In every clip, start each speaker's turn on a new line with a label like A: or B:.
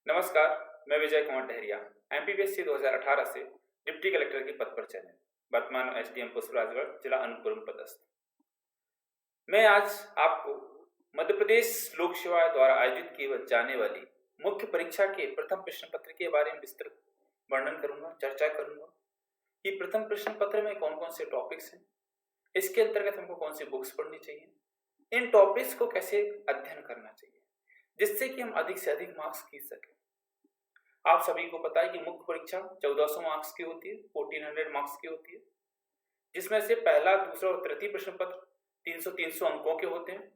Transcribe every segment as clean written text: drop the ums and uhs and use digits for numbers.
A: नमस्कार, मैं विजय कुमार डहरिया एमपीपीएससी 2018 से डिप्टी कलेक्टर के पद पर चयनित, वर्तमान एसडीएम पुष्पराजगढ़, जिला अनूपपुर में पदस्थ। मैं आज आपको मध्य प्रदेश लोक सेवा आयोग द्वारा आयोजित की जाने वाली मुख्य परीक्षा के प्रथम प्रश्न पत्र के बारे में विस्तृत वर्णन करूंगा, चर्चा करूंगा कि प्रथम प्रश्न पत्र में कौन कौन से टॉपिक्स हैं, इसके अंतर्गत हमको कौन सी बुक्स पढ़नी चाहिए, इन टॉपिक्स को कैसे अध्ययन करना चाहिए जिससे कि हम अधिक से अधिक मार्क्स खींच सकें। आप सभी को पता है कि मुख्य परीक्षा 1400 मार्क्स की होती है, 1400 मार्क्स की होती है, जिसमें से पहला, दूसरा और तृतीय प्रश्न पत्र 300 अंकों के होते हैं।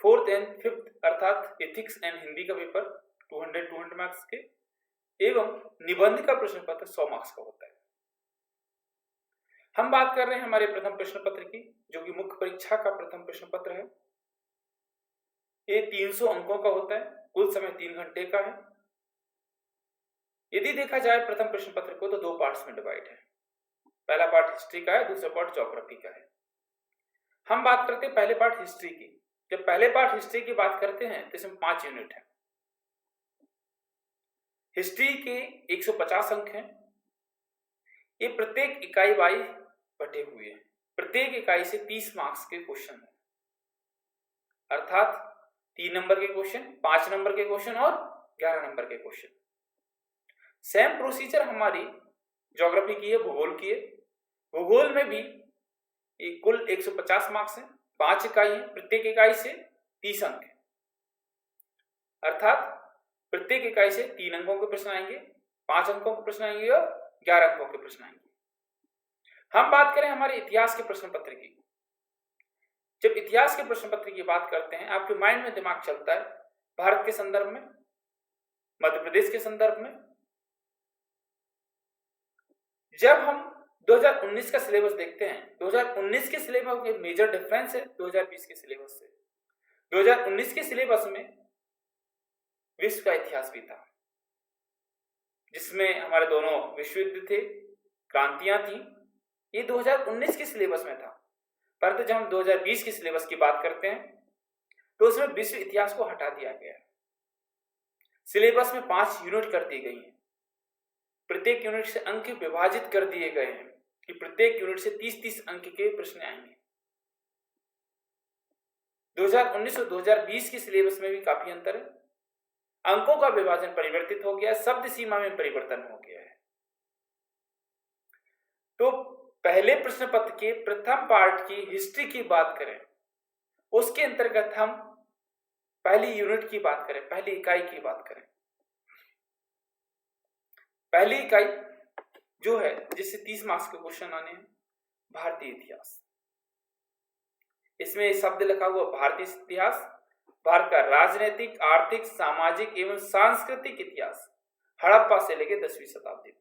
A: फोर्थ एंड फिफ्थ अर्थात एथिक्स एंड हिंदी का पेपर 200 मार्क्स के एवं निबंध का प्रश्न पत्र 100 मार्क्स का होता है। हम बात कर रहे हैं हमारे प्रथम प्रश्न पत्र की, जो कि मुख्य परीक्षा का प्रथम प्रश्न पत्र है। ये 300 अंकों का होता है, कुल समय 3 घंटे का है। यदि देखा जाए प्रथम प्रश्न पत्र को तो 2 पार्ट्स में डिवाइड है। पहला पार्ट हिस्ट्री का है, दूसरा पार्ट ज्योग्राफी का है। हम बात करते हैं पहले पार्ट हिस्ट्री की। जब पहले पार्ट हिस्ट्री की बात करते हैं तो इसमें 5 यूनिट है। हिस्ट्री के 150 अंक हैं। ये प्रत्येक इकाई वाइज बटे हुए हैं। प्रत्येक इकाई से 30 मार्क्स के क्वेश्चन है, अर्थात 3 नंबर के क्वेश्चन, 5 नंबर के क्वेश्चन और 11 नंबर के क्वेश्चन। सेम प्रोसीजर हमारी ज्योग्राफी की है, भूगोल की है। भूगोल में भी कुल 150 मार्क्स हैं, 5 इकाई हैं, प्रत्येक इकाई से 30 अंक है, अर्थात प्रत्येक इकाई से 3 अंकों के प्रश्न आएंगे, 5 अंकों के प्रश्न आएंगे और 11 अंकों के प्रश्न आएंगे। हम बात करें हमारे इतिहास के प्रश्न पत्र की। जब इतिहास के प्रश्न पत्र की बात करते हैं, आपके माइंड में दिमाग चलता है भारत के संदर्भ में, मध्य प्रदेश के संदर्भ में। जब हम 2019 का सिलेबस देखते हैं, 2019 के सिलेबस में मेजर डिफरेंस है 2020 के सिलेबस से। 2019 के सिलेबस में विश्व का इतिहास भी था, जिसमें हमारे दोनों विश्व युद्ध थे, क्रांतियां थी। ये 2019 के सिलेबस में था। परंतु जब हम 2020 के सिलेबस की बात करते हैं तो उसमें विश्व इतिहास को हटा दिया गया है। सिलेबस में 5 यूनिट कर दी गई हैं। प्रत्येक यूनिट से अंक विभाजित कर दिए गए हैं कि प्रत्येक यूनिट से 30-30 अंक के प्रश्न आएंगे। 2019 और 2020 के सिलेबस में भी काफी अंतर है। अंकों का विभाजन परिवर्तित हो गया, शब्द सीमा में परिवर्तन हो गया है। तो पहले प्रश्न पत्र के प्रथम पार्ट की हिस्ट्री की बात करें, उसके अंतर्गत हम पहली यूनिट की बात करें, पहली इकाई की बात करें। पहली इकाई जो है, जिससे 30 मार्क्स के क्वेश्चन आने हैं, भारतीय इतिहास। इसमें शब्द लिखा हुआ भारतीय इतिहास, भारत का राजनीतिक, आर्थिक, सामाजिक एवं सांस्कृतिक इतिहास हड़प्पा से लेकर 10वीं शताब्दी तक।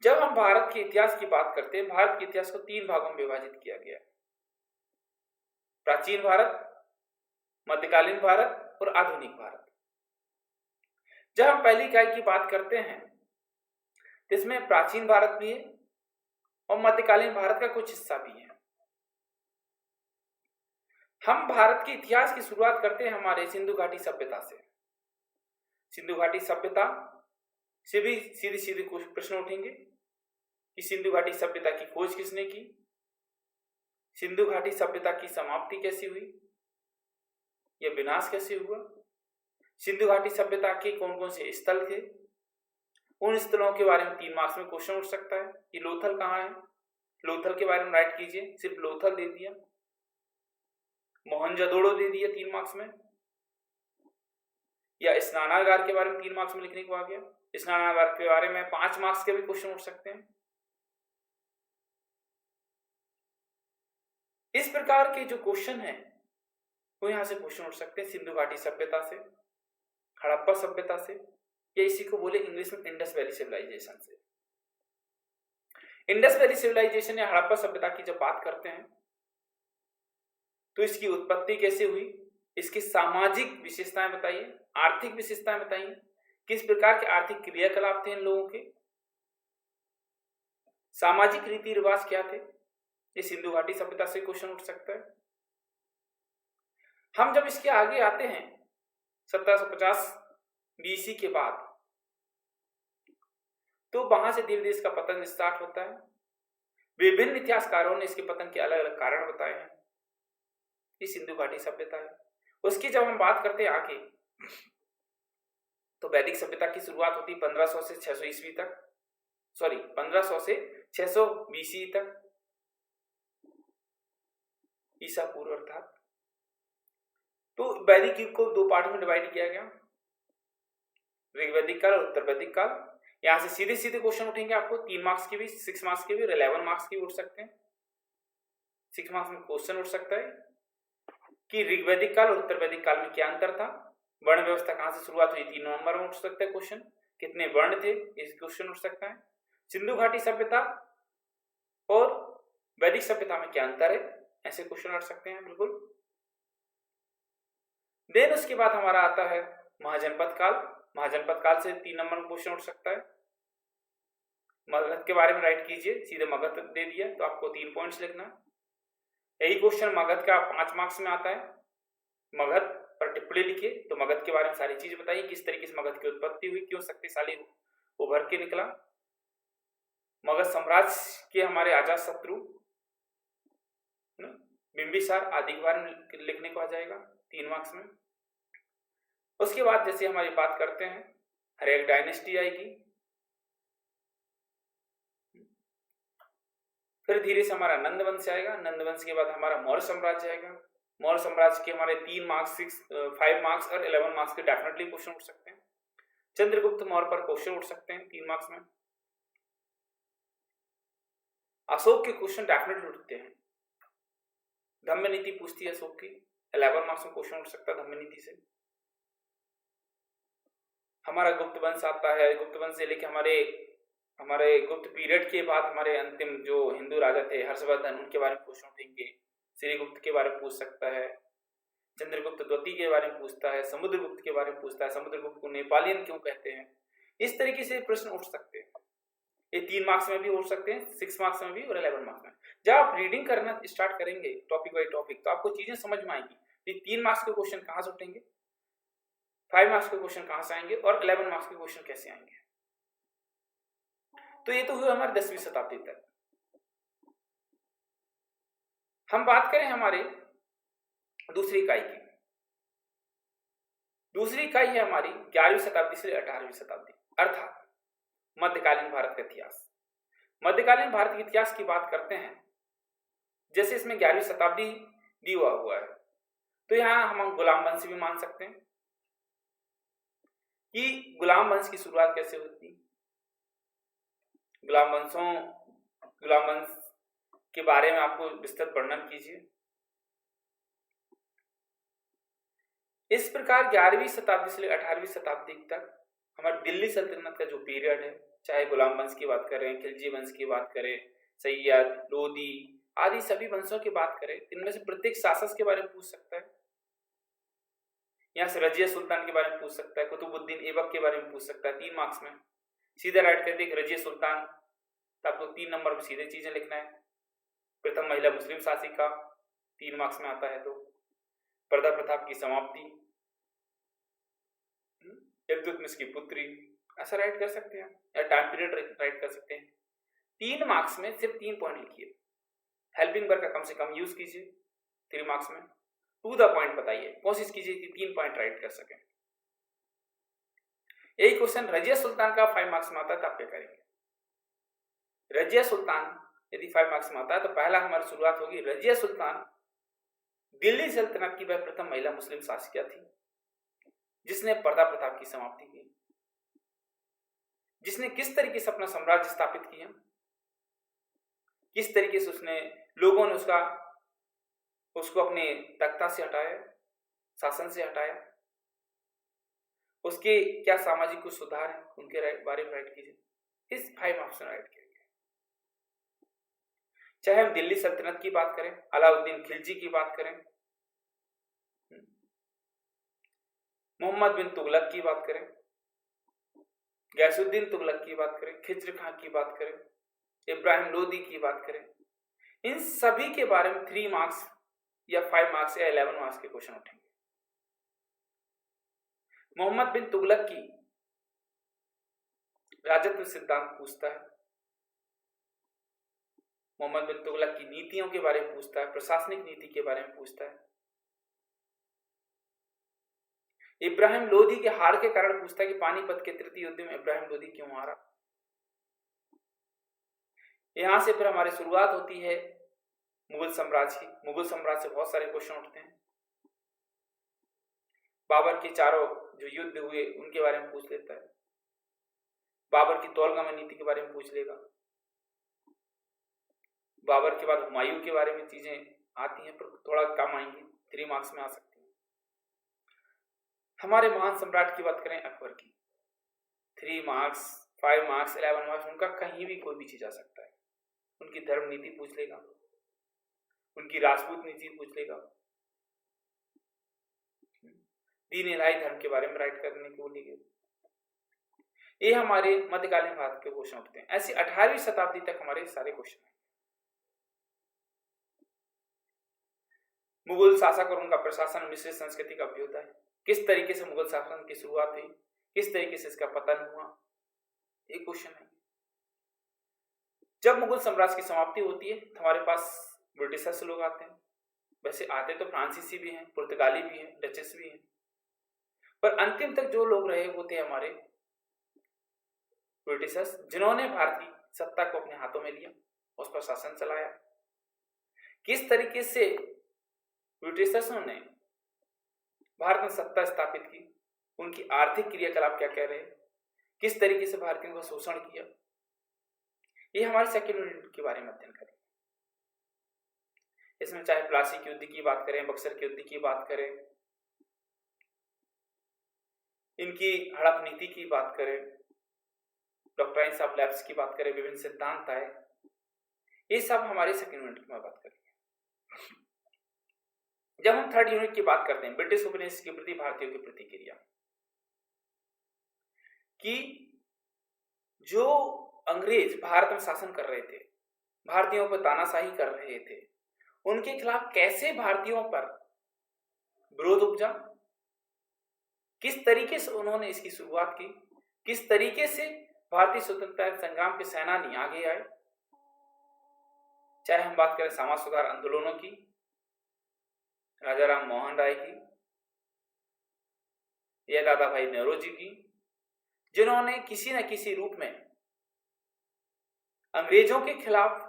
A: जब हम भारत के इतिहास की बात करते हैं, भारत के इतिहास को 3 भागों में विभाजित किया गया है: प्राचीन भारत, मध्यकालीन भारत और आधुनिक भारत। जब हम पहली इकाई की बात करते हैं तो इसमें प्राचीन भारत भी है और मध्यकालीन भारत का कुछ हिस्सा भी है। हम भारत के इतिहास की शुरुआत करते हैं हमारे सिंधु घाटी सभ्यता से। सिंधु घाटी सभ्यता से भी सीधे सीधे कुछ प्रश्न उठेंगे कि सिंधु घाटी सभ्यता की खोज किसने की, सिंधु घाटी सभ्यता की समाप्ति कैसी हुई, यह विनाश कैसे हुआ, सिंधु घाटी सभ्यता के कौन कौन से स्थल थे, उन स्थलों के बारे में 3 मार्क्स में क्वेश्चन उठ सकता है कि लोथल कहाँ है, लोथल के बारे में राइट कीजिए। सिर्फ लोथल दे दिया, मोहनजोदड़ो दे दिया 3 मार्क्स में, या स्नानागार के बारे में 3 मार्क्स में लिखने को आ गया। स्नानागार के बारे में 5 मार्क्स के भी क्वेश्चन उठ सकते हैं। इस प्रकार के जो क्वेश्चन है वो यहां से क्वेश्चन उठ सकते हैं सिंधु घाटी सभ्यता से, हड़प्पा सभ्यता से, या इसी को बोले इंग्लिश में इंडस वैली सिविलाइजेशन से। इंडस वैली सिविलाइजेशन या हड़प्पा सभ्यता की जब बात करते हैं तो इसकी उत्पत्ति कैसे हुई, इसकी सामाजिक विशेषताएं बताइए, आर्थिक विशेषताएं बताइए, किस प्रकार के आर्थिक क्रियाकलाप थे इन लोगों के, सामाजिक रीति रिवाज क्या थे। ये सिंधु घाटी सभ्यता से क्वेश्चन उठ सकता है। हम जब इसके आगे आते हैं 1750 BC के बाद। तो वहां से धीरे धीरे इसका पतन स्टार्ट होता है। विभिन्न इतिहासकारों ने इसके पतन के अलग अलग कारण बताए हैं। ये सिंधु घाटी सभ्यता है। उसकी जब हम बात करते हैं आगे, तो वैदिक सभ्यता की शुरुआत होती है 1500 से 600 ईस्वी तक, 1500 से 600 BC तक, ईसा पूर्व अर्थात। तो वैदिक युग को दो पार्ट में डिवाइड किया गया, ऋग्वैदिक काल और उत्तर वैदिक काल। यहां से सीधे सीधे क्वेश्चन उठेंगे आपको, 3 मार्क्स के भी, 6 मार्क्स के भी और 11 मार्क्स के भी उठ सकते हैं। 6 मार्क्स में क्वेश्चन उठ सकता है कि ऋग्वैदिक काल और उत्तर वैदिक काल में क्या अंतर था, वर्ण व्यवस्था कहां से शुरुआत हुई, 3 नवंबर में उठ सकता है क्वेश्चन, कितने वर्ण थे, इस क्वेश्चन उठ सकता है। सिंधु घाटी सभ्यता और वैदिक सभ्यता में क्या अंतर है, ऐसे क्वेश्चन उठ सकते हैं बिल्कुल। देन उसके बाद हमारा आता है महाजनपद काल। महाजनपद काल से 3 नंबर में क्वेश्चन उठ सकता है। मगध के बारे में राइट कीजिए, सीधे मगध दे दिया तो आपको 3 पॉइंट्स लिखना। यही क्वेश्चन मगध का 5 मार्क्स में आता है। मगध पर टिप्पणी लिखिए, तो मगध के बारे में सारी चीज बताइए, किस तरीके से मगध की उत्पत्ति हुई, क्यों शक्तिशाली उभर के निकला। मगध साम्राज्य के हमारे अजात शत्रु बिंबिसार आदि के बारे में लिखने को आ जाएगा 3 मार्क्स में। उसके बाद जैसे हमारी बात करते हैं, हर एक डायनेस्टी आएगी, फिर धीरे से हमारा नंद वंश आएगा। नंद वंश के बाद हमारा मौर्य साम्राज्य आएगा। मौर्य साम्राज्य के हमारे 3 मार्क्स, 5 मार्क्स और 11 मार्क्स के डेफिनेटली क्वेश्चन उठ सकते हैं। चंद्रगुप्त मौर्य पर क्वेश्चन उठ सकते हैं 3 मार्क्स में। अशोक के क्वेश्चन डेफिनेटली उठते हैं। धम्मनीति पूछती है अशोक की, 11 मार्क्स में क्वेश्चन उठ सकता है धम्मनीति से। हमारा गुप्त वंश आता है। गुप्त वंश से लेके हमारे गुप्त पीरियड के बाद हमारे अंतिम जो हिंदू राजा थे हर्षवर्धन, उनके बारे में क्वेश्चन उठेंगे। श्रीगुप्त के बारे में पूछ सकता है, चंद्रगुप्त द्वितीय के बारे में पूछता है, समुद्रगुप्त के बारे में पूछता है, समुद्रगुप्त को नेपालियन क्यों कहते हैं। इस तरीके से प्रश्न उठ सकते हैं। ये 3 मार्क्स में भी उठ सकते हैं, 6 मार्क्स में भी और 11 मार्क्स में। जब आप रीडिंग करना स्टार्ट करेंगे टॉपिक बाई टॉपिक, तो आपको चीजें समझ में आएगी। 3 मार्क्स के क्वेश्चन कहां से उठेंगे, 5 मार्क्स के क्वेश्चन कहां से आएंगे और 11 मार्क्स के क्वेश्चन कैसे आएंगे। तो ये तो हुआ हमारे 10वीं शताब्दी तक। हम बात करें हमारे दूसरी इकाई की। दूसरी इकाई है हमारी 11वीं शताब्दी से 18वीं शताब्दी, अर्थात मध्यकालीन भारत का इतिहास। मध्यकालीन भारत के इतिहास की बात करते हैं, जैसे इसमें 11वीं शताब्दी दिया हुआ है, तो यहां हम गुलाम वंश भी मान सकते हैं कि गुलाम वंश की शुरुआत कैसे होती। गुलाम वंश के बारे में आपको विस्तृत वर्णन कीजिए। इस प्रकार 11वीं शताब्दी से 18वीं शताब्दी तक हमारी दिल्ली सल्तनत का जो पीरियड है, चाहे गुलाम वंश की बात करें, खिलजी वंश की बात करें, सैयद, लोदी आदि सभी वंशों की बात करें, इनमें से प्रत्येक शासक के बारे में पूछ सकता है। यहाँ से रजिया सुल्तान के बारे में पूछ सकता है, कुतुबुद्दीन ऐबक के बारे में पूछ सकता है 3 मार्क्स में। सीधे राइट कर दिए रजिया सुल्तान, तो आपको 3 नंबर में सीधे चीजें लिखना है। प्रथम महिला मुस्लिम शासिका 3 मार्क्स में आता है। तो पर्दा प्रताप की समाप्ति, इल्तुतमिश की पुत्री, ऐसा राइट कर सकते हैं, या टाइम पीरियड राइट कर सकते हैं। 3 मार्क्स में सिर्फ 3 पॉइंट लिखिए। हेल्पिंग वर्ब का कम से कम यूज कीजिए 3 मार्क्स में। टू द पॉइंट बताइए, कोशिश कीजिए कि 3 पॉइंट राइट कर सकें। यही क्वेश्चन रजिया सुल्तान का 5 मार्क्स में आता है, तो आप क्या करेंगे। रजिया सुल्तान यदि 5 मार्क्स में आता है, तो पहला हमारी शुरुआत होगी, रजिया सुल्तान दिल्ली सल्तनत की वह प्रथम महिला मुस्लिम शासिका थी जिसने पर्दा प्रताप की समाप्ति की, जिसने किस तरीके से अपना साम्राज्य स्थापित किया, किस तरीके से उसने लोगों ने उसको अपने तख्ता से हटाया, शासन से हटाया, उसके क्या सामाजिक कुछ सुधार है, उनके बारे में राइट कीजिए। इस 5 मार्क्स में राइट कीजिए। चाहे हम दिल्ली सल्तनत की बात करें, अलाउद्दीन खिलजी की बात करें, मोहम्मद बिन तुगलक की बात करें, गैसुद्दीन तुगलक की बात करें, खिज्र खां की बात करें, इब्राहिम लोदी की बात करें, इन सभी के बारे में 3 मार्क्स या 5 मार्क्स या 11 मार्क्स के क्वेश्चन उठेंगे। मोहम्मद बिन तुगलक की राजत्व सिद्धांत पूछता है, मोहम्मद बिन तुगलक की नीतियों के बारे में पूछता है, प्रशासनिक नीति के बारे में पूछता है। इब्राहिम लोदी के हार के कारण पूछता है कि पानीपत के तृतीय युद्ध में इब्राहिम लोदी क्यों हारा। यहां से फिर हमारी शुरुआत होती है मुगल साम्राज्य की। मुगल साम्राज्य से बहुत सारे क्वेश्चन उठते हैं। बाबर के चारों जो युद्ध हुए उनके बारे में पूछ लेता है, बाबर की तौलगामा नीति के बारे में पूछ लेगा, बाबर के बाद हुमायूं के बारे में चीजें आती हैं पर थोड़ा कम आएंगी, 3 मार्क्स में आ सकती हैं। हमारे महान सम्राट की बात करें अकबर की, 3 मार्क्स, 5 मार्क्स, 11 मार्क्स, उनका कहीं भी कोई भी चीज आ सकता है। उनकी धर्म नीति पूछ लेगा, उनकी राजपूत नीति पूछ लेगा, दीन इलाही धर्म के बारे में राइट करने को बोलेंगे। ये हमारे मध्यकालीन भारत के क्वेश्चन उठते हैं। ऐसी 18वीं शताब्दी तक हमारे सारे क्वेश्चन हैं। मुगल शासक और उनका प्रशासन मिश्रित संस्कृति का अभ्युदय, किस तरीके से मुगल शासन की शुरुआत हुई, किस तरीके से इसका पतन हुआ, एक क्वेश्चन है। जब मुगल साम्राज्य की समाप्ति होती है तो हमारे पास ब्रिटिशर्स लोग आते हैं। वैसे आते तो फ्रांसीसी भी हैं, पुर्तगाली भी हैं, डचेस भी हैं, पर अंतिम तक जो लोग रहे वो थे हमारे ब्रिटिशर्स, जिन्होंने भारतीय सत्ता को अपने हाथों में लिया, उस पर शासन चलाया। किस तरीके से ब्रिटिशर्सों ने भारत में सत्ता स्थापित की, उनकी आर्थिक क्रियाकलाप क्या कह रहे हैं, किस तरीके से भारतीयों का शोषण किया, ये हमारे सेकेंड यूनिट के बारे में अध्ययन करें। इसमें चाहे प्लासी के युद्ध की बात करें, बक्सर के युद्ध की बात करें, इनकी हड़प नीति की बात करें, डॉक्ट्राइन्स ऑफ लैप्स की बात करें, विभिन्न सिद्धांत आए, ये सब हमारे सेकेंड यूनिट में बात करेंगे। जब हम थर्ड यूनिट की बात करते हैं, ब्रिटिश उपनिवेश के प्रति भारतीयों की प्रतिक्रिया, कि जो अंग्रेज भारत में शासन कर रहे थे, भारतीयों पर तानाशाही कर रहे थे, उनके खिलाफ कैसे भारतीयों पर विरोध उपजा, किस तरीके से उन्होंने इसकी शुरुआत की, किस तरीके से भारतीय स्वतंत्रता संग्राम के सेनानी आगे आए। चाहे हम बात करें समाज सुधार आंदोलनों की, राजा राम मोहन राय की या दादा भाई नौरोजी की, जिन्होंने किसी न किसी रूप में अंग्रेजों के खिलाफ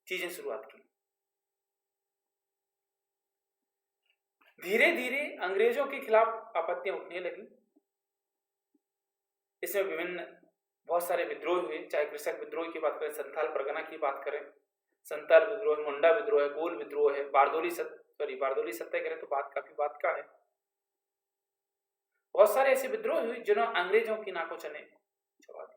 A: चीजें शुरुआत की। धीरे धीरे अंग्रेजों के खिलाफ आपत्तियां उठने लगी। इसमें विभिन्न बहुत सारे विद्रोह हुए, चाहे कृषक विद्रोह की बात करें, संथाल परगना की बात करें, संथाल विद्रोह, मुंडा विद्रोह है, कोल विद्रोह है, बारदोली सत्याग्रह तो बात का है। बहुत सारे ऐसे विद्रोह हुए जिन्होंने अंग्रेजों की नाकों चने चबा दी।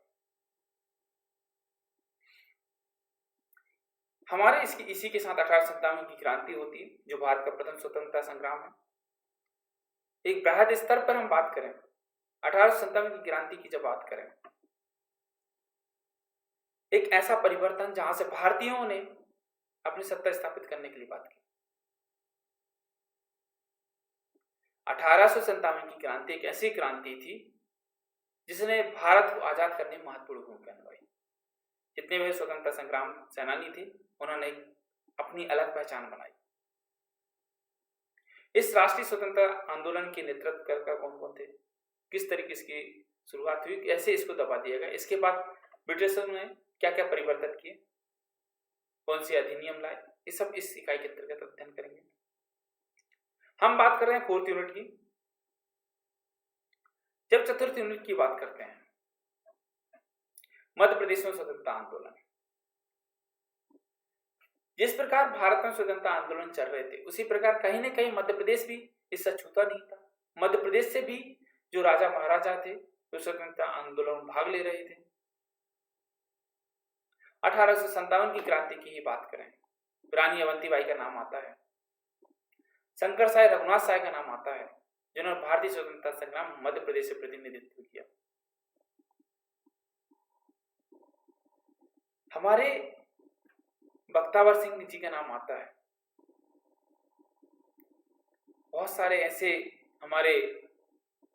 A: हमारे इसी के साथ 1857 की क्रांति होती है, जो भारत का प्रथम स्वतंत्रता संग्राम है। एक बृहद स्तर पर हम बात करें 1857 की क्रांति की, जब बात करें, एक ऐसा परिवर्तन जहां से भारतीयों ने अपनी सत्ता स्थापित करने के लिए बात की। 1857 की क्रांति एक ऐसी क्रांति थी जिसने भारत को आजाद करने में महत्वपूर्ण भूमिका निभाई। जितने भी स्वतंत्रता संग्राम सेनानी थे, उन्होंने अपनी अलग पहचान बनाई। इस राष्ट्रीय स्वतंत्रता आंदोलन के नेतृत्व कर कौन कौन थे, किस तरीके से शुरुआत हुई, कैसे इसको दबा दिया गया, इसके बाद ब्रिटिशर्स ने क्या क्या परिवर्तन किए, कौन से अधिनियम लाए, ये सब इस इकाई के अंतर्गत अध्ययन करेंगे। हम बात कर रहे हैं फोर्थ यूनिट की। जब चतुर्थ यूनिट की बात करते हैं, मध्य प्रदेश में स्वतंत्रता आंदोलन, जिस प्रकार भारत में स्वतंत्रता आंदोलन चल रहे थे, उसी प्रकार कहीं न कहीं मध्य प्रदेश भी इससे छूता नहीं था। मध्य प्रदेश से भी जो राजा महाराजा थे वो स्वतंत्रता आंदोलन में भाग ले रहे थे। 1857 की क्रांति की ही बात करें, रानी अवंतीबाई का नाम आता है, शंकर साय रघुनाथ साय का नाम आता है, जिन्होंने भारतीय स्वतंत्रता संग्राम मध्य प्रदेश से प्रतिनिधित्व किया। हमारे बख्तावर सिंह जी का नाम आता है। बहुत सारे ऐसे हमारे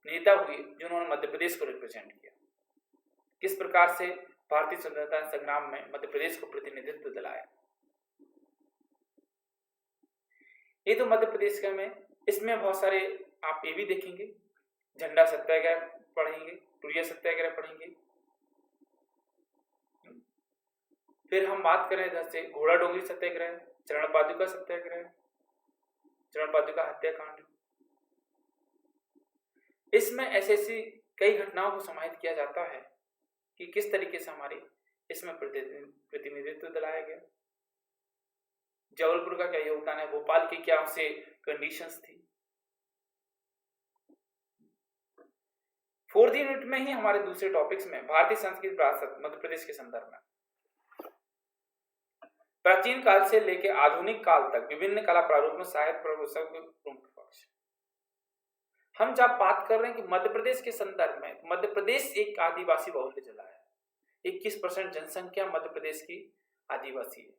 A: नेता हुए जिन्होंने मध्य प्रदेश को रिप्रेजेंट किया। किस प्रकार से भारतीय स्वतंत्रता संग्राम में मध्य प्रदेश को प्रतिनिधित्व दिलाया। ये तो मध्य प्रदेश का में, इसमें बहुत सारे आप ये भी देखेंगे, झंडा सत्याग्रह पढ़ेंगे, टुरिया सत्याग्रह पढ़ेंगे। फिर हम बात करें इधर से घोड़ा डोंगरी सत्याग्रह, चरण पादुका सत्याग्रह, चरण पादुका हत्याकांड। इसमें ऐसी कई घटनाओं को समाहित किया जाता है कि किस तरीके से हमारे इसमें प्रतिनिधित्व दिलाया गया। जबलपुर का क्या योगदान है, भोपाल की क्या उसे कंडीशंस थी। 4th यूनिट में ही हमारे दूसरे टॉपिक्स में भारतीय संस्कृति विरासत मध्य प्रदेश के संदर्भ में प्राचीन काल से लेकर आधुनिक काल तक विभिन्न कला प्रारूपों साहित्य प्रभुत्व के प्रमुख पक्ष। हम जब बात कर रहे हैं कि मध्य प्रदेश के संदर्भ में, मध्य प्रदेश एक आदिवासी बहुल्य जिला है। 21% जनसंख्या मध्य प्रदेश की आदिवासी है।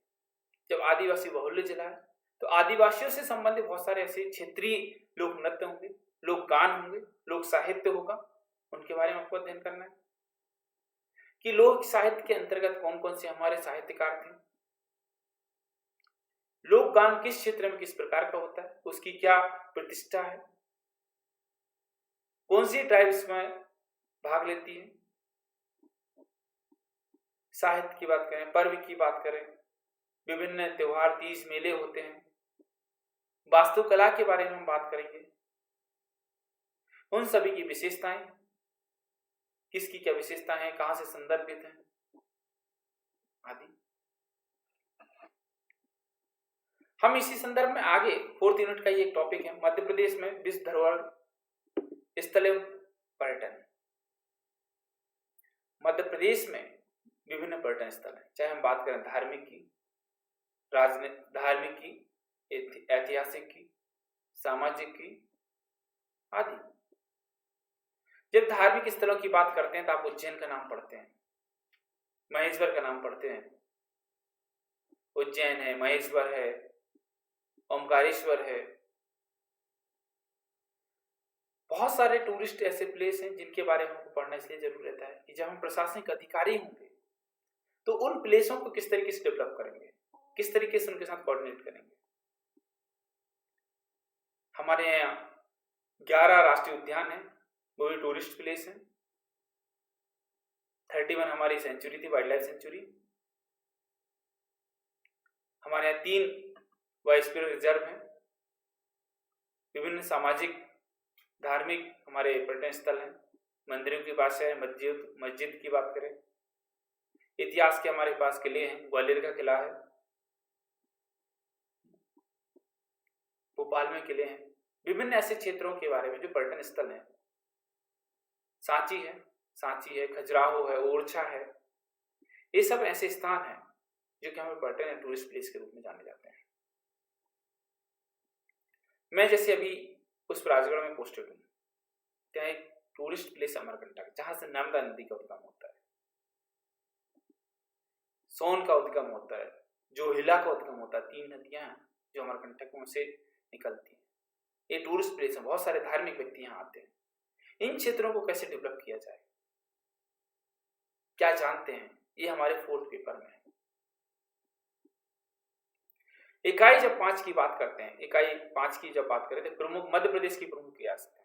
A: जब आदिवासी बहुल्य जिला है तो आदिवासियों से संबंधित बहुत सारे ऐसे क्षेत्रीय लोक नृत्य होंगे, लोक गान होंगे, लोक साहित्य होगा। उनके बारे में आपको अध्ययन करना है कि लोक साहित्य के अंतर्गत कौन कौन से हमारे साहित्यकार थे, लोक गान किस क्षेत्र में किस प्रकार का होता है, उसकी क्या प्रतिष्ठा है, कौन सी ट्राइब इसमें भाग लेती है। साहित्य की बात करें, पर्व की बात करें, विभिन्न त्योहार तीज मेले होते हैं। वास्तुकला के बारे में हम बात करेंगे, उन सभी की विशेषताएं, किसकी क्या विशेषताएं हैं, कहां से संदर्भित हैं आदि। हम इसी संदर्भ में आगे 4th यूनिट का ये एक टॉपिक है, मध्य प्रदेश में विश्व धरोहर स्थल पर्यटन। मध्य प्रदेश में विभिन्न पर्यटन स्थल हैं, चाहे हम बात करें धार्मिक की, धार्मिक की, ऐतिहासिक की, सामाजिक की आदि। जब धार्मिक स्थलों की बात करते हैं तो आप उज्जैन का नाम पढ़ते हैं, महेश्वर का नाम पढ़ते हैं। उज्जैन है, महेश्वर है, ओमकारेश्वर है। बहुत सारे टूरिस्ट ऐसे प्लेस हैं जिनके बारे में हमको पढ़ना इसलिए जरूरी रहता है कि जब हम प्रशासनिक अधिकारी होंगे तो उन प्लेसों को किस तरीके से डेवलप करेंगे, किस तरीके से उनके साथ कोऑर्डिनेट करेंगे। हमारे यहाँ 11 राष्ट्रीय उद्यान है, वो भी टूरिस्ट प्लेस है। 31 हमारी सेंचुरी थी, वाइल्ड लाइफ सेंचुरी। हमारे यहाँ 3 बायोस्फीयर रिजर्व हैं। विभिन्न सामाजिक धार्मिक हमारे पर्यटन स्थल हैं। मंदिरों की बात है, मस्जिद की बात करें, इतिहास के हमारे पास किले हैं, ग्वालियर का किला है, भोपाल में किले हैं। विभिन्न ऐसे क्षेत्रों के बारे में जो पर्यटन स्थल हैं, सांची है, खजुराहो है, ओरछा है, ये सब ऐसे स्थान हैं जो कि हमें पर्यटन या टूरिस्ट प्लेस के रूप में जाने जाते हैं। मैं जैसे अभी उस राजगढ़ में पोस्टेड हूँ, क्या एक टूरिस्ट प्लेस अमरकंटक, जहां से नर्मदा नदी का उद्गम होता है, सोन का उद्गम होता है, जोहिला का उद्गम होता है। 3 नदियां जो अमरकंटक में से निकलती हैं। ये टूरिस्ट प्लेस है, बहुत सारे धार्मिक व्यक्ति यहाँ आते हैं। इन क्षेत्रों को कैसे डेवलप किया जाए, क्या जानते हैं, ये हमारे 4th पेपर में है। इकाई जब 5 की बात करते हैं, इकाई 5 की जब बात करें तो प्रमुख मध्य प्रदेश की प्रमुख रियासतें।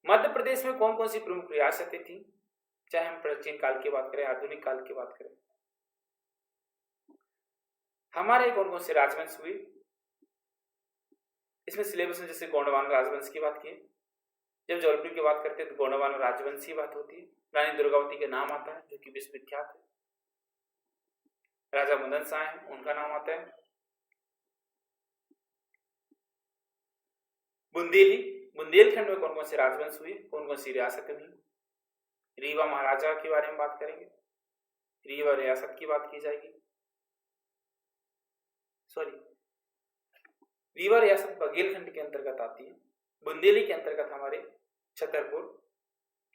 A: मध्य प्रदेश में कौन कौन सी प्रमुख रियासतें थी, चाहे हम प्राचीन काल की बात करें, आधुनिक काल की बात करें। हमारे कौन कौन से राजवंश हुए, इसमें सिलेबस में जैसे गोंडवाना राजवंश की बात की। जब जबलपुर की बात करते हैं तो गोंडवाना राजवंश की बात होती है। रानी दुर्गावती का नाम आता है जो कि विश्वविख्यात है। राजा मदन शाह है, उनका नाम आता है। बुंदेलखंड में कौन कौन से राजवंश हुए, कौन कौन सी रियासतें हुई। रीवा महाराजा के बारे में बात करेंगे, रीवा रियासत की बात की जाएगी। रीवा रियासत बघेलखंड के अंतर्गत आती है। बुंदेली के अंतर्गत हमारे छतरपुर,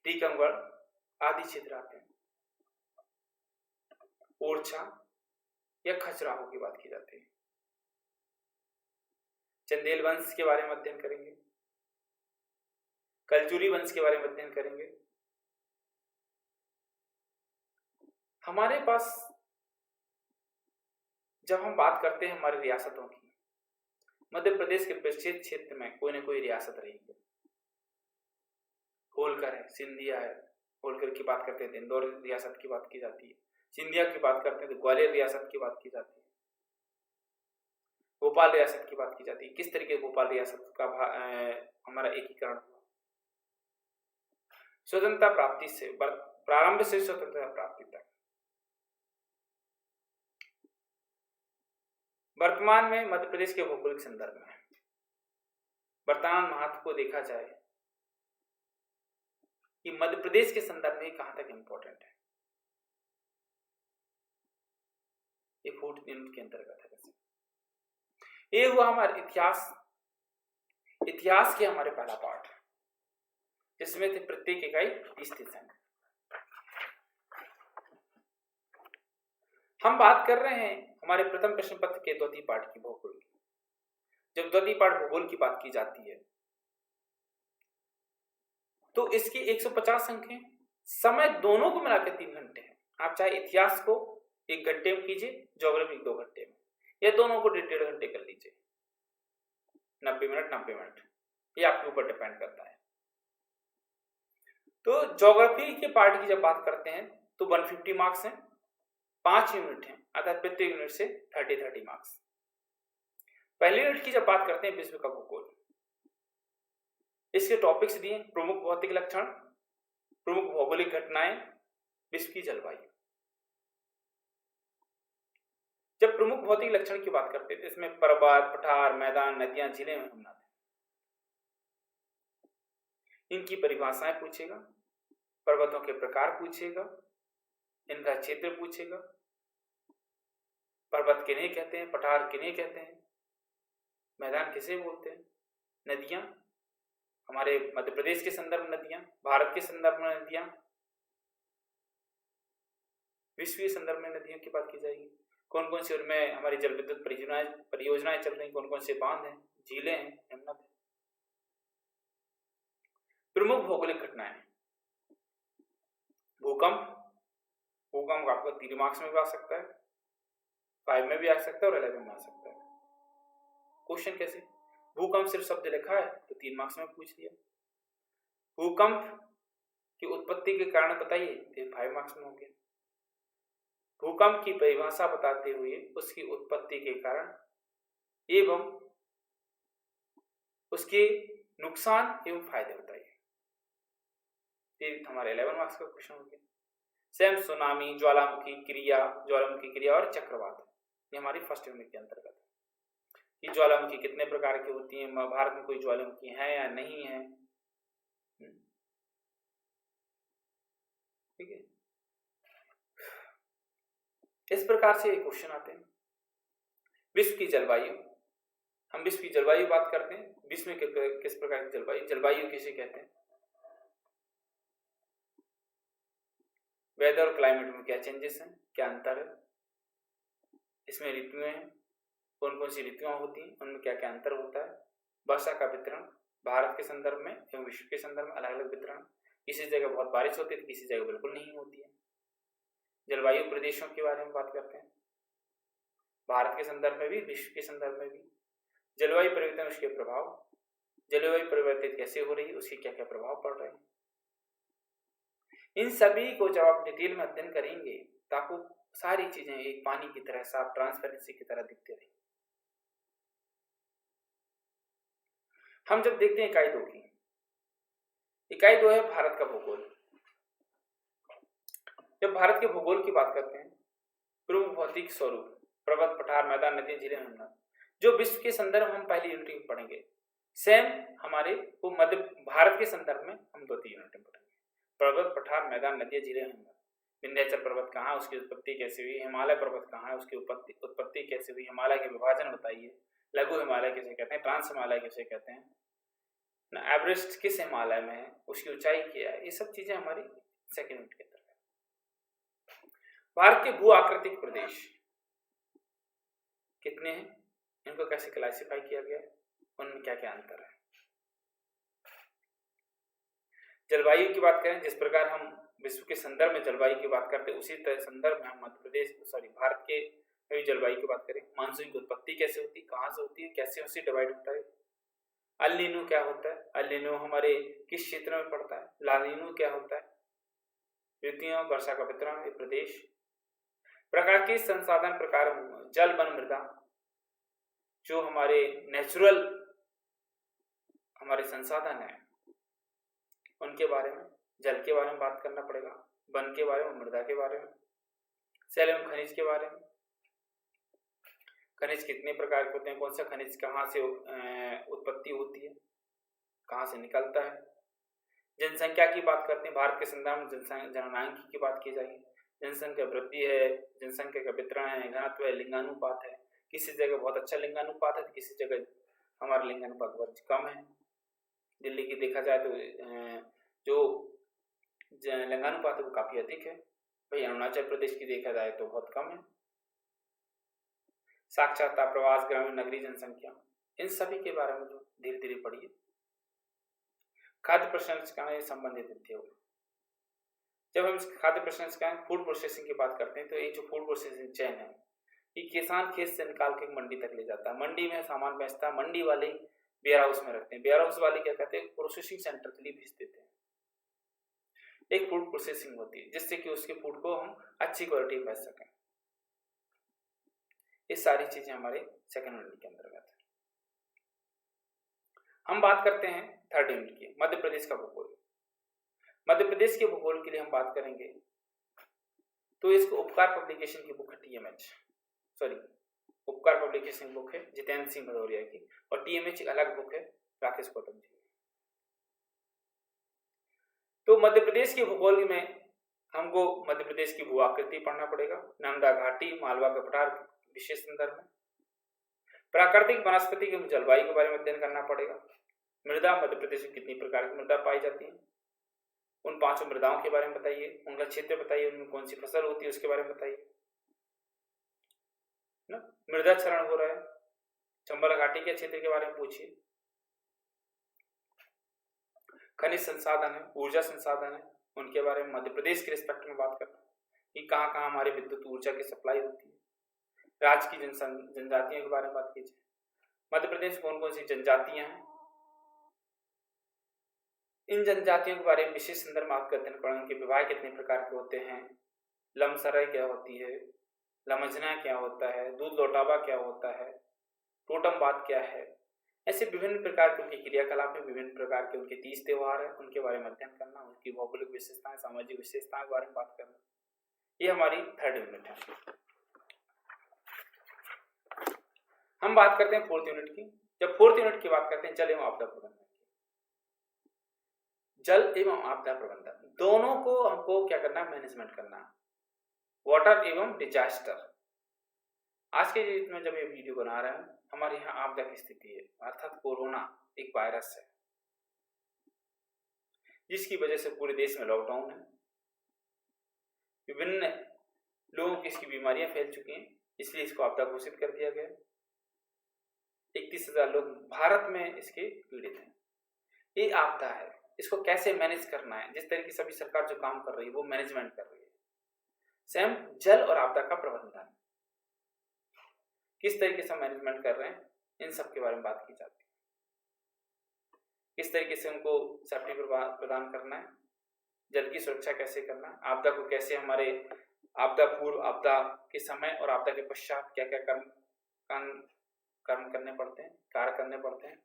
A: टीकमगढ़ आदि क्षेत्र आते हैं। ओरछा या खजुराहो की बात की जाती है। चंदेल वंश के बारे में अध्ययन करेंगे। कलचुरी वंश के बारे में अध्ययन करेंगे। हमारे पास जब हम बात करते हैं हमारी रियासतों की, मध्य प्रदेश के प्रत्येक क्षेत्र में कोई ना कोई रियासत रही है। होलकर है, सिंधिया है, होलकर की बात करते हैं तो इंदौर रियासत की बात की जाती है, सिंधिया की बात करते हैं तो ग्वालियर रियासत की बात की जाती है, भोपाल रियासत की बात की जाती है। किस तरीके भोपाल रियासत का हमारा एकीकरण हुआ? स्वतंत्रता प्राप्ति से, प्रारंभ से स्वतंत्रता प्राप्ति तक। वर्तमान में मध्य प्रदेश के भौगोलिक संदर्भ में वर्तमान महत्व को देखा जाए कि मध्य प्रदेश के संदर्भ में कहां तक इंपॉर्टेंट है, ये फूट यूनिट के अंतर्गत है। ये हुआ हमारा इतिहास के हमारे पहला पार्ट, जिसमें थे प्रत्येक इकाई 30 अंक। हम बात कर रहे हैं हमारे प्रथम प्रश्न पत्र के द्वितीय पाठ की, भूगोल की। जब द्वितीय पाठ भूगोल की बात की जाती है तो इसके 150 अंक हैं। समय दोनों को मिलाकर 3 घंटे हैं। आप चाहे इतिहास को 1 घंटे में कीजिए, ज्योग्राफी 2 घंटे में, या दोनों को 1.5 घंटे कर लीजिए। 90 मिनट, ये आपके ऊपर डिपेंड करता है। तो ज्योग्राफी के पार्ट की जब बात करते हैं तो 150 मार्क्स हैं, 5 यूनिट हैं, अर्थात प्रत्येक यूनिट से 30 मार्क्स। पहली यूनिट की जब बात करते हैं विश्व का भूगोल, इसके टॉपिक्स दिए प्रमुख भौतिक लक्षण, प्रमुख भौगोलिक घटनाएं, विश्व की जलवायु। जब प्रमुख भौतिक लक्षण की बात करते हैं इसमें पर्वत, पठार, मैदान, नदियां, झीलें होना है। इनकी परिभाषाएं पूछेगा, पर्वतों के प्रकार पूछेगा, इनका क्षेत्र पूछेगा, पर्वत किन्हें कहते हैं, पठार किन्हें कहते हैं, मैदान किसे बोलते हैं, नदियां हमारे मध्य प्रदेश के संदर्भ में नदियां, भारत के संदर्भ में नदियां, विश्व के संदर्भ में नदियों की बात की जाएगी। कौन कौन से उनमें हमारी जल विद्युत परियोजनाएं चल रही, कौन कौन से बांध हैं, झीलें हैं, यमुना है। प्रमुख भौगोलिक घटनाएं, भूकंप आपका 3 मार्क्स में भी आ सकता है, 5 में भी आ सकता है और 11 में आ सकता है। क्वेश्चन कैसे? भूकंप सिर्फ शब्द लिखा है तो 3 मार्क्स में पूछ लिया। भूकंप की उत्पत्ति के कारण बताइए तो 5 मार्क्स में हो गया। भूकंप की परिभाषा बताते हुए उसकी उत्पत्ति के कारण एवं उसके नुकसान एवं फायदे बताइए, ये हमारे 11 मार्क्स का क्वेश्चन हो गया। सेम सुनामी, ज्वालामुखी क्रिया और चक्रवात, ये हमारी फर्स्ट यूनिट के अंतर्गत है। कि ज्वालामुखी कितने प्रकार की होती है, भारत में कोई ज्वालामुखी है या नहीं है, ठीक है। इस प्रकार से क्वेश्चन आते हैं। विश्व की जलवायु, हम विश्व की जलवायु बात करते हैं। विश्व में किस प्रकार की जलवायु किसे कहते हैं, वेदर और क्लाइमेट में क्या चेंजेस हैं, क्या अंतर है, इसमें ऋतुएं हैं, कौन कौन सी ऋतुएं होती हैं, उनमें क्या क्या अंतर होता है, वर्षा का वितरण भारत के संदर्भ में एवं विश्व के संदर्भ में अलग अलग वितरण, किसी जगह बहुत बारिश होती है तो किसी जगह बिल्कुल नहीं होती है। जलवायु प्रदेशों के बारे में बात करते हैं, भारत के संदर्भ में भी विश्व के संदर्भ में भी। जलवायु परिवर्तन, उसके प्रभाव, जलवायु परिवर्तित कैसे हो रही है, उसके क्या क्या प्रभाव पड़ रहे हैं, इन सभी को जब आप डिटेल में अध्ययन करेंगे तो आपको सारी चीजें एक पानी की तरह साफ ट्रांसपेरेंसी की तरह दिखती रहेंगी। हम जब देखते हैं इकाई 2 की, इकाई 2 है भारत का भूगोल। जब भारत के भूगोल की बात करते हैं, प्रमुख भौतिक स्वरूप, पर्वत, पठार, मैदान, नदियां, झीलें, यमुना, जो विश्व के संदर्भ हम पहली यूनिट में पढ़ेंगे, सेम हमारे वो मध्य भारत के संदर्भ में हम 2-3 यूनिट में पढ़ेंगे। पर्वत, पठार, मैदान, नदियां, झीलें, यमुना, विंध्याचल पर्वत कहाँ, उसकी उत्पत्ति कैसे हुई, हिमालय पर्वत कहाँ है, उसकी उत्पत्ति कैसे हुई, हिमालय के विभाजन बताइए, लघु हिमालय किसे कहते हैं, ट्रांस हिमालय किसे कहते हैं, एवरेस्ट किस हिमालय में है, उसकी ऊंचाई क्या है, ये सब चीजें हमारी सेकेंड यूनिट के अंदर। भारत के भू आकृतिक प्रदेश कितने हैं, इनको कैसे क्लासिफाई किया गया है, उनमें क्या क्या अंतर है। जलवायु की बात करें, जिस प्रकार हम विश्व के संदर्भ में जलवायु की बात करते हैं, उसी तरह संदर्भ में हम भारत के जलवायु की बात करें। मानसून की उत्पत्ति कैसे होती है, कहाँ से होती है, कैसे उससे डिवाइड होता है। अल नीनो क्या होता है, अल नीनो हमारे किस क्षेत्र में पड़ता है। ला नीनो क्या होता है, ऋतुओं, वर्षा का वितरण, प्रदेश। प्राकृतिक संसाधन प्रकार, जल, वन, मृदा, जो हमारे नेचुरल हमारे संसाधन है उनके बारे में, जल के बारे में बात करना पड़ेगा, वन के बारे में, मृदा के बारे में, सेल एवं खनिज के बारे में। खनिज कितने प्रकार के होते हैं, कौन सा खनिज कहाँ से उत्पत्ति होती है, कहाँ से निकलता है। जनसंख्या की बात करते हैं, भारत के संदर्भ में जननांक की बात की जाएगी। जनसंख्या वृद्धि है, जनसंख्या का वितरण है, घनत्व है, लिंगानुपात है। किसी जगह बहुत अच्छा लिंगानुपात है तो किसी जगह हमारा लिंगानुपात बहुत कम है। दिल्ली की देखा जाए तो जो लिंगानुपात है वो काफी अधिक है। भाई अरुणाचल प्रदेश की देखा जाए तो बहुत कम है। साक्षरता, प्रवास, ग्रामीण, नगरीय जनसंख्या, इन सभी के बारे में धीरे धीरे पढ़िए। खाद्य प्रसंस्करण से संबंधित उद्योग, जब हम खाद्य प्रसंस्करण फूड प्रोसेसिंग की बात करते हैं तो ये जो फूड प्रोसेसिंग चेन है, ये किसान खेत से निकाल के मंडी तक ले जाता है, मंडी में सामान बेचता है, मंडी वाले वेयर हाउस में रखते हैं, वेयर हाउस वाले क्या कहते हैं, प्रोसेसिंग सेंटर के लिए भेज देते हैं। एक फूड प्रोसेसिंग होती है जिससे कि उसके फूड को हम अच्छी क्वालिटी में बेच सकें। ये सारी चीजें हमारे सेकंड यूनिट के अंतर्गत है। हम बात करते हैं थर्ड यूनिट की, मध्य प्रदेश का भूगोल। मध्य प्रदेश के भूगोल के लिए हम बात करेंगे तो इसको उपकार पब्लिकेशन की बुक है उपकार पब्लिकेशन बुक है जितेंद्र सिंह भदौरिया की, और टीएमएच अलग बुक है राकेश गौतम जी। तो मध्य प्रदेश के भूगोल में हमको मध्य प्रदेश की भू आकृति पढ़ना पड़ेगा, नर्मदा घाटी, मालवा का पठार विशेष संदर्भ में। प्राकृतिक वनस्पति के जलवायु के बारे में अध्ययन करना पड़ेगा। मृदा, मध्य प्रदेश में कितनी प्रकार की मृदा पाई जाती है, उन 5 मृदाओं के बारे में बताइए, उनका क्षेत्र बताइए, उनमें कौन सी फसल होती है उसके बारे में बताइए ना। मृदा क्षरण हो रहा है, चंबल घाटी के क्षेत्र के बारे में पूछिए। खनिज संसाधन है, ऊर्जा संसाधन है, उनके बारे में मध्य प्रदेश के रिस्पेक्ट में बात करना कि कहाँ कहाँ हमारी विद्युत ऊर्जा की सप्लाई होती है। राज्य की जनजातियों के बारे में बात कीजिए, मध्य प्रदेश में कौन कौन सी जनजातियां हैं, इन जनजातियों के बारे में विशेष संदर्भ में आपका अध्ययन करेंगे। उनके विवाह कितने प्रकार के होते हैं, लमसराय क्या होती है, लमजना क्या होता है, दूध लौटावा क्या होता है, टोटमवाद क्या है। ऐसे विभिन्न प्रकार के उनके क्रियाकलाप है, विभिन्न प्रकार के उनके तीज त्योहार है, उनके बारे में अध्ययन करना, उनकी भौगोलिक विशेषताएं, सामाजिक विशेषताओं के बारे में बात करना, ये हमारी थर्ड यूनिट है। हम बात करते हैं फोर्थ यूनिट की। जब फोर्थ यूनिट की बात करते हैं जल एवं आपदा प्रबंधन की, जल एवं आपदा प्रबंधन दोनों को हमको क्या करना, मैनेजमेंट करना, वाटर एवं डिजास्टर। आज के डेट में जब ये वीडियो बना रहे हैं, हमारे यहाँ आपदा की स्थिति है, अर्थात कोरोना एक वायरस है जिसकी वजह से पूरे देश में लॉकडाउन है, विभिन्न लोगों की इसकी बीमारियां फैल चुकी हैं, इसलिए इसको आपदा घोषित कर दिया गया। 31,000 लोग भारत में इसके पीड़ित हैं। ये आपदा है, इसको कैसे मैनेज करना है, जिस तरीके से अभी सरकार जो काम कर रही है वो मैनेजमेंट कर रही है। सेम जल और आपदा का प्रबंधन किस तरीके से मैनेजमेंट कर रहे हैं, इन सब के बारे में बात की जाती है। किस तरीके से उनको सेफ्टी प्रदान करना है, जल की सुरक्षा कैसे करना है, आपदा को कैसे हमारे आपदा पूर्व, आपदा के समय और आपदा के पश्चात क्या क्या कर्म करने पड़ते हैं, कार्य करने पड़ते हैं।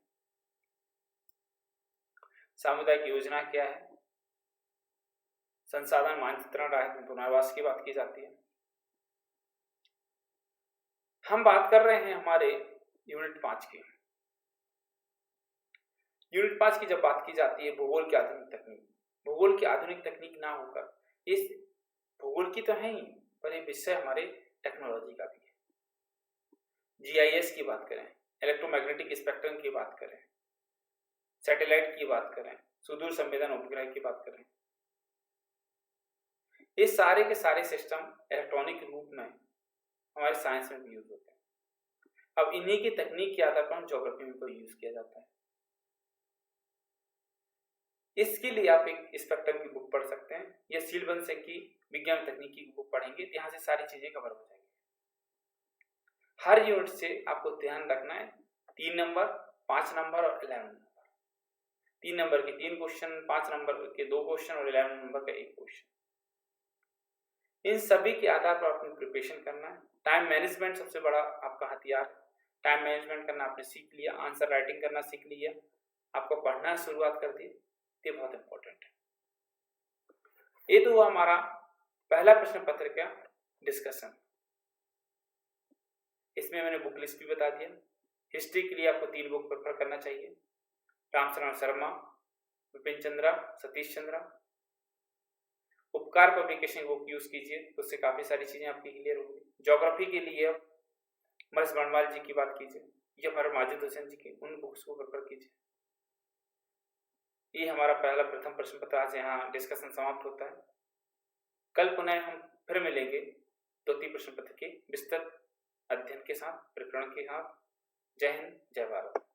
A: सामुदायिक योजना क्या है, संसाधन मानचित्रण, राहत में पुनर्वास की बात की जाती है। हम बात कर रहे हैं हमारे यूनिट 5 की। यूनिट 5 की जब बात की जाती है भूगोल की आधुनिक तकनीक, भूगोल की आधुनिक तकनीक ना होकर, इस भूगोल की तो है ही, पर ये विषय हमारे टेक्नोलॉजी का भी है। जीआईएस की बात करें, इलेक्ट्रोमैग्नेटिक स्पेक्ट्रम की बात करें, सैटेलाइट की बात करें, सुदूर संवेदन उपग्रह की बात करें, ये सारे के सारे सिस्टम इलेक्ट्रॉनिक रूप में हमारे साइंस में भी यूज होते हैं। अब इन्हीं की तकनीक के आधार पर ज्योग्राफी में को यूज किया जाता है। इसके लिए आप एक स्पेक्ट्रम की बुक पढ़ सकते हैं या सीलबंद सिंह की विज्ञान तकनीकी की बुक पढ़ेंगे तो यहाँ से सारी चीजें कवर हो जाएंगी। हर यूनिट से आपको ध्यान रखना है 3 नंबर, 5 नंबर और 11 नंबर। 3 नंबर के 3 क्वेश्चन, 5 नंबर के 2 क्वेश्चन और 11 नंबर का 1 क्वेश्चन। इन सभी के आधार पर आपको प्रिपरेशन करना है। टाइम मैनेजमेंट सबसे बड़ा आपका हथियार। टाइम मैनेजमेंट करना आपने सीख लिया, आंसर राइटिंग करना सीख लिया, आपको पढ़ना शुरुआत कर दी, ये बहुत इंपॉर्टेंट है। ये तो हुआ हमारा पहला प्रश्न पत्र का डिस्कशन। इसमें मैंने बुक लिस्ट भी बता दिया। हिस्ट्री के लिए आपको 3 बुक प्रेफर करना चाहिए, रामशरण शर्मा, विपिन चंद्रा, सतीश चंद्रा। उपकार पब्लिकेशन बुक यूज कीजिए, उससे काफी सारी चीजें आपकी क्लियर होंगी। ज्योग्राफी के लिए मर्स बनवाल जी की बात कीजिए या हमारे माजिद हुसैन जी की, उन बुक्स को प्रेफर कीजिए। ये हमारा पहला प्रथम प्रश्न पत्र आज यहाँ डिस्कशन समाप्त होता है। कल पुनः हम फिर मिलेंगे द्वितीय प्रश्न पत्र के विस्तृत अध्ययन के साथ, प्रकरण के साथ। जय हिंद, जय भारत।